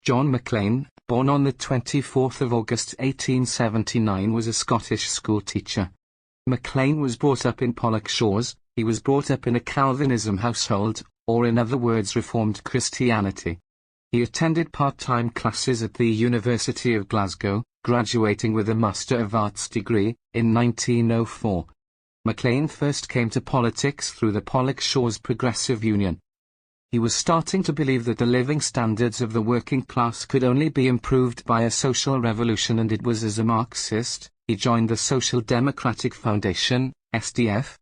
John MacLean, born on the 24th of August 1879, was a Scottish schoolteacher. MacLean was brought up in Pollokshaws. He was brought up in a Calvinism household, or in other words Reformed Christianity. He attended part-time classes at the University of Glasgow, graduating with a Master of Arts degree, in 1904. MacLean first came to politics through the Pollokshaws Progressive Union. He was starting to believe that the living standards of the working class could only be improved by a social revolution, and it was as a Marxist he joined the Social Democratic Foundation, SDF,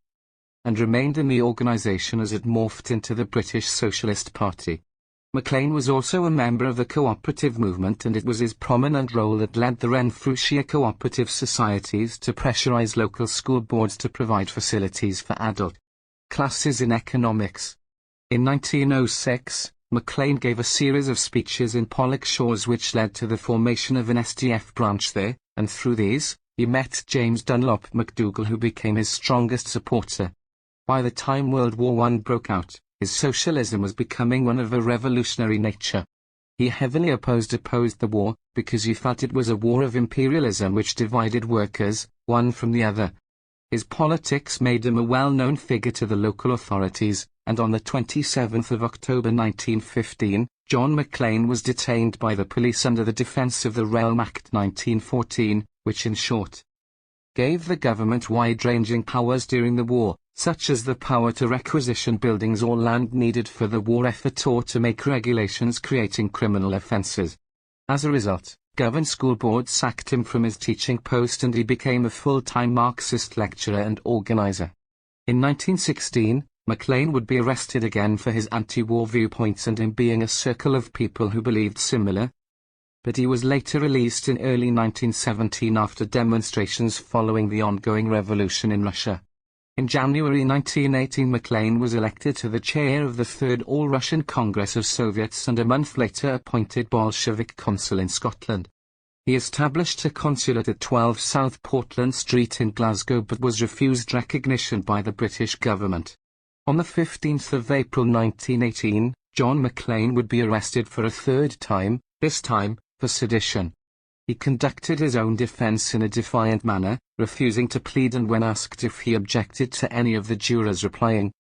and remained in the organisation as it morphed into the British Socialist Party. MacLean was also a member of the cooperative movement, and it was his prominent role that led the Renfrewshire cooperative societies to pressurise local school boards to provide facilities for adult classes in economics. In 1906, MacLean gave a series of speeches in Pollokshaws which led to the formation of an SDF branch there, and through these, he met James Dunlop MacDougall, who became his strongest supporter. By the time World War I broke out, his socialism was becoming one of a revolutionary nature. He heavily opposed the war, because he felt it was a war of imperialism which divided workers, one from the other. His politics made him a well-known figure to the local authorities, and on the 27th of October 1915, John MacLean was detained by the police under the Defence of the Realm Act 1914, which in short gave the government wide-ranging powers during the war, such as the power to requisition buildings or land needed for the war effort, or to make regulations creating criminal offences. As a result, government school boards sacked him from his teaching post, and he became a full-time Marxist lecturer and organiser. In 1916, MacLean would be arrested again for his anti-war viewpoints and him being a circle of people who believed similar. But he was later released in early 1917 after demonstrations following the ongoing revolution in Russia. In January 1918, MacLean was elected to the chair of the Third All-Russian Congress of Soviets and a month later appointed Bolshevik consul in Scotland. He established a consulate at 12 South Portland Street in Glasgow, but was refused recognition by the British government. On the 15th of April 1918, John MacLean would be arrested for a third time, this time for sedition. He conducted his own defence in a defiant manner, refusing to plead, and when asked if he objected to any of the jurors, replying,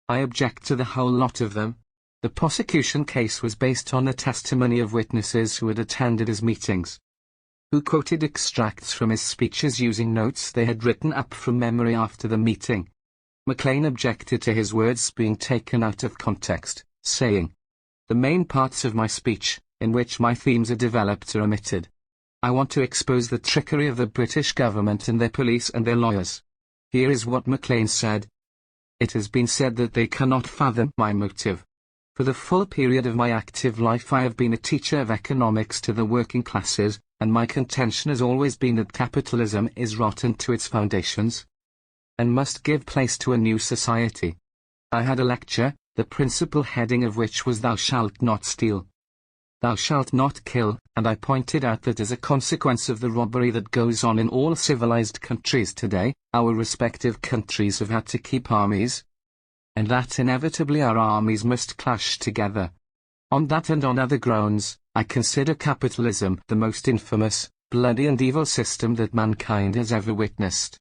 "I object to the whole lot of them." The prosecution case was based on the testimony of witnesses who had attended his meetings, who quoted extracts from his speeches using notes they had written up from memory after the meeting. MacLean objected to his words being taken out of context, saying, "The main parts of my speech, in which my themes are developed, are omitted. I want to expose the trickery of the British government and their police and their lawyers." Here is what MacLean said. "It has been said that they cannot fathom my motive. For the full period of my active life I have been a teacher of economics to the working classes, and my contention has always been that capitalism is rotten to its foundations, and must give place to a new society. I had a lecture, the principal heading of which was 'Thou shalt not steal. Thou shalt not kill,' and I pointed out that as a consequence of the robbery that goes on in all civilized countries today, our respective countries have had to keep armies, and that inevitably our armies must clash together. On that and on other grounds, I consider capitalism the most infamous, bloody and evil system that mankind has ever witnessed.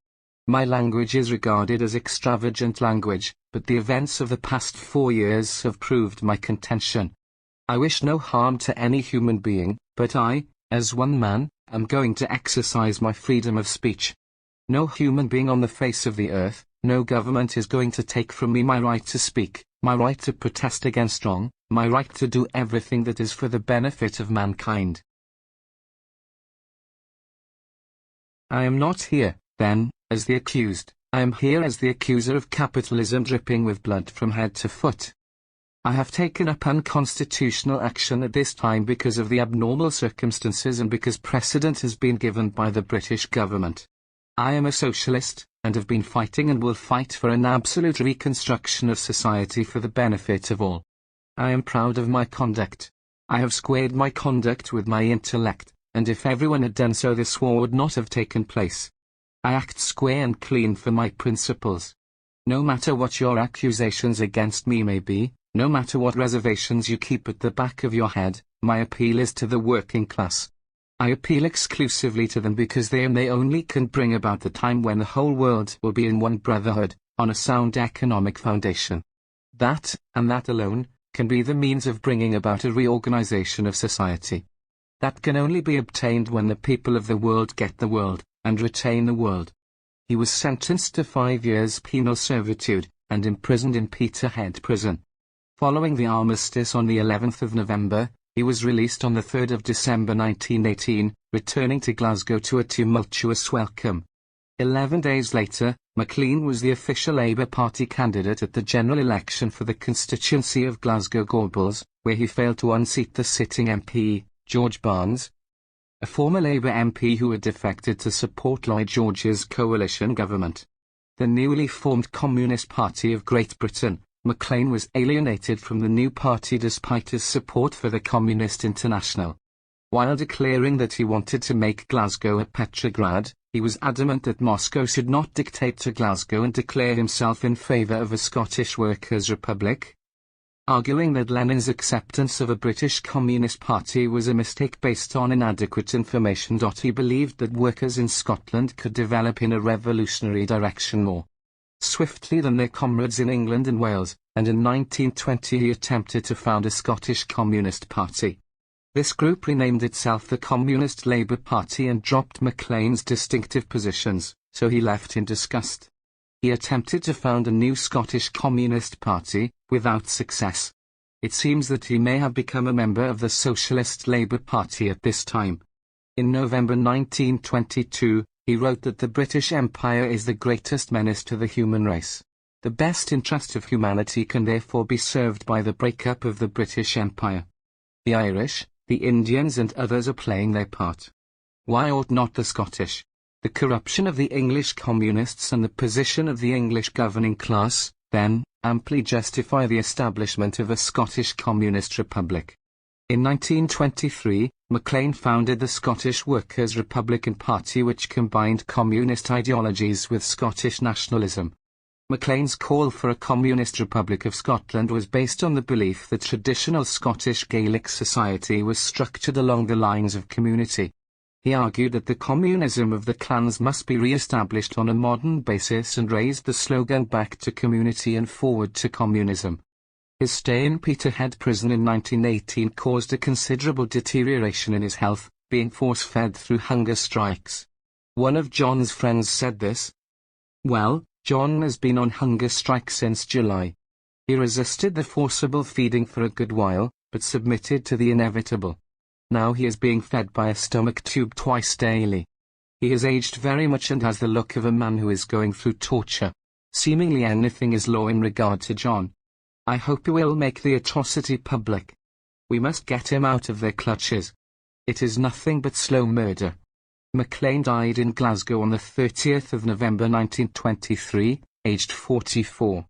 My language is regarded as extravagant language, but the events of the past 4 years have proved my contention. I wish no harm to any human being, but I, as one man, am going to exercise my freedom of speech. No human being on the face of the earth, no government is going to take from me my right to speak, my right to protest against wrong, my right to do everything that is for the benefit of mankind. I am not here, then, as the accused. I am here as the accuser of capitalism dripping with blood from head to foot. I have taken up unconstitutional action at this time because of the abnormal circumstances and because precedent has been given by the British government. I am a socialist, and have been fighting and will fight for an absolute reconstruction of society for the benefit of all. I am proud of my conduct. I have squared my conduct with my intellect, and if everyone had done so this war would not have taken place. I act square and clean for my principles. No matter what your accusations against me may be, no matter what reservations you keep at the back of your head, My appeal is to the working class. I appeal exclusively to them because they and they only can bring about the time when the whole world will be in one brotherhood, on a sound economic foundation. That, and that alone, can be the means of bringing about a reorganization of society. That can only be obtained when the people of the world get the world, and retain the world. He was sentenced to 5 years penal servitude, and imprisoned in Peterhead prison. Following the armistice on the 11th of November, he was released on the 3rd of December 1918, returning to Glasgow to a tumultuous welcome. 11 days later, MacLean was the official Labour Party candidate at the general election for the constituency of Glasgow Gorbals, where he failed to unseat the sitting MP, George Barnes, a former Labour MP who had defected to support Lloyd George's coalition government. The newly formed Communist Party of Great Britain, MacLean was alienated from the new party despite his support for the Communist International. While declaring that he wanted to make Glasgow a Petrograd, he was adamant that Moscow should not dictate to Glasgow and declare himself in favour of a Scottish Workers' Republic. Arguing that Lenin's acceptance of a British Communist Party was a mistake based on inadequate information. He believed that workers in Scotland could develop in a revolutionary direction more swiftly than their comrades in England and Wales, and in 1920 he attempted to found a Scottish Communist Party. This group renamed itself the Communist Labour Party and dropped MacLean's distinctive positions, so he left in disgust. He attempted to found a new Scottish Communist Party, without success. It seems that he may have become a member of the Socialist Labour Party at this time. In November 1922, he wrote that the British Empire is the greatest menace to the human race. The best interest of humanity can therefore be served by the breakup of the British Empire. The Irish, the Indians and others are playing their part. Why ought not the Scottish? The corruption of the English communists and the position of the English governing class, then, amply justify the establishment of a Scottish Communist Republic. In 1923, MacLean founded the Scottish Workers' Republican Party, which combined communist ideologies with Scottish nationalism. MacLean's call for a Communist Republic of Scotland was based on the belief that traditional Scottish Gaelic society was structured along the lines of community. He argued that the communism of the clans must be re-established on a modern basis and raised the slogan back to community and forward to communism. His stay in Peterhead prison in 1918 caused a considerable deterioration in his health, being force-fed through hunger strikes. One of John's friends said this. Well, John has been on hunger strike since July. He resisted the forcible feeding for a good while, but submitted to the inevitable. Now he is being fed by a stomach tube twice daily. He has aged very much and has the look of a man who is going through torture. Seemingly anything is law in regard to John. I hope you will make the atrocity public. We must get him out of their clutches. It is nothing but slow murder. MacLean died in Glasgow on the 30th of November 1923, aged 44.